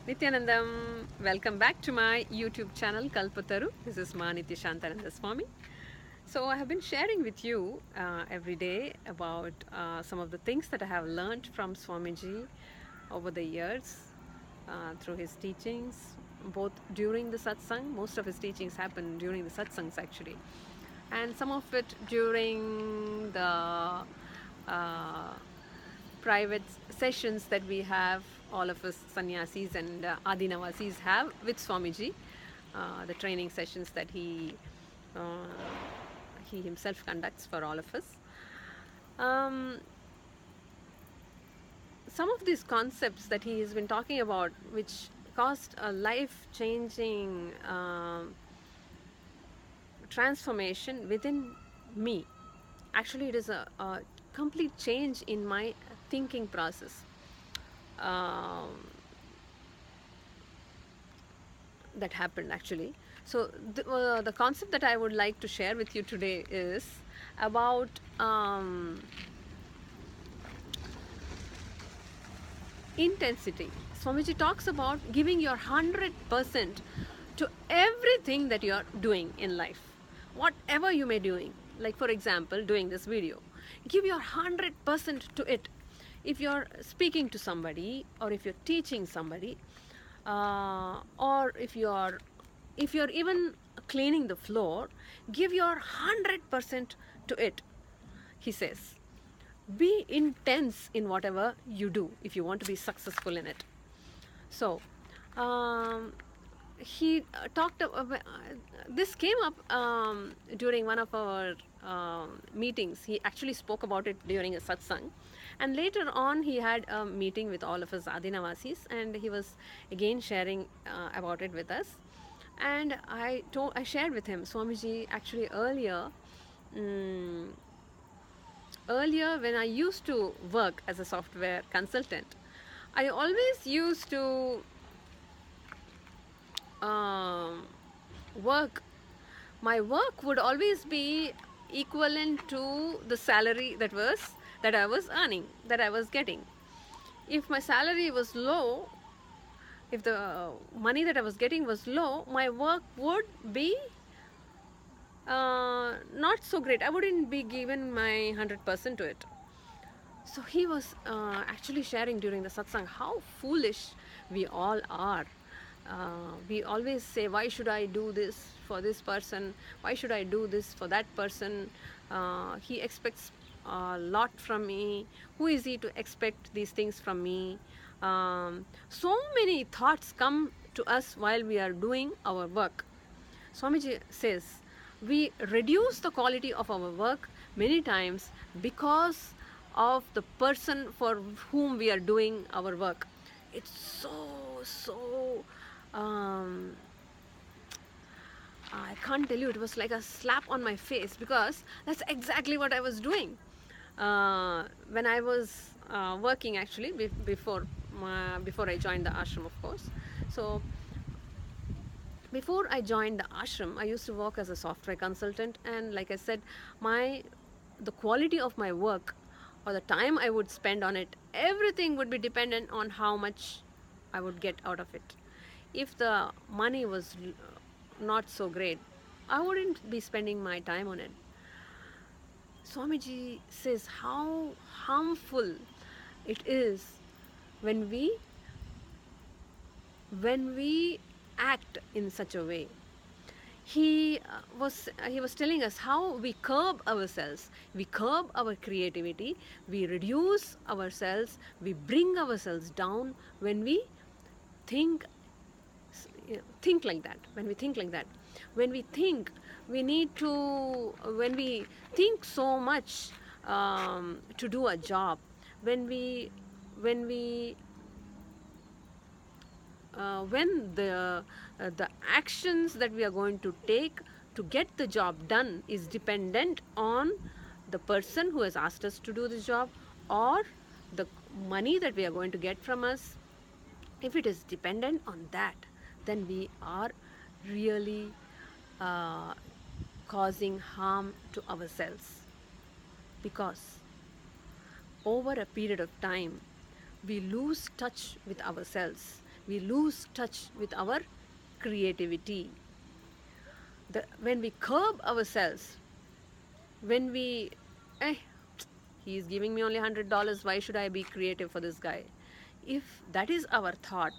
Nityanandam, welcome back to my YouTube channel Kalpataru. This is Ma Nitya Shantananda Swami. So, I have been sharing with you every day about some of the things that I have learned from Swamiji over the years through his teachings, both during the satsang. Most of his teachings happen during the satsangs actually, and some of it during the uh, private sessions that we have, all of us sannyasis and adinavasis have with Swamiji, the training sessions that uh, he himself conducts for all of us. Um, some of these concepts that he has been talking about, which caused a life changing transformation within me. Actually, it is a complete change in my thinking process. Um, that happened actually. So the concept that I would like to share with you today is about intensity. Swamiji talks about giving your 100% to everything that you are doing in life, whatever you may be doing. Like for example, doing this video, give your 100% to it. If you're speaking to somebody, or if you're teaching somebody, or if you're even cleaning the floor, give your 100% to it, he says. Be intense in whatever you do if you want to be successful in it. So he talked this came up during one of our meetings. He actually spoke about it during a satsang, and later on he had a meeting with all of his adinavasis, and he was again sharing about it with us. And I shared with him, Swamiji, actually earlier when I used to work as a software consultant, I always used to um, work. My work would always be equivalent to the salary that I was earning, that I was getting. If my salary was low, if the money that I was getting was low, my work would be not so great. I wouldn't be given my 100% to it. So he was actually sharing during the satsang how foolish we all are. We always say, why should I do this for this person? Why should I do this for that person? He expects a lot from me. Who is he to expect these things from me? So many thoughts come to us while we are doing our work. Swamiji says, we reduce the quality of our work many times because of the person for whom we are doing our work. It's so um, I can't tell you, it was like a slap on my face, because that's exactly what I was doing when I was working actually before I joined the ashram, of course. So before I joined the ashram, I used to work as a software consultant, and like I said, the quality of my work, or the time I would spend on it, everything would be dependent on how much I would get out of it. If the money was not so great, I wouldn't be spending my time on it. Swamiji says how harmful it is when we act in such a way. He was telling us how we curb ourselves, we curb our creativity, we reduce ourselves, we bring ourselves down when we think think like that. When we think we need to when we think so much to do a job, when we when the actions that we are going to take to get the job done is dependent on the person who has asked us to do this job, or the money that we are going to get from us, if it is dependent on that, then we are really uh, causing harm to ourselves, because over a period of time we lose touch with ourselves. we lose touch with our creativity. When we curb ourselves, when we, eh, he's giving me only $100, why should I be creative for this guy? If that is our thought,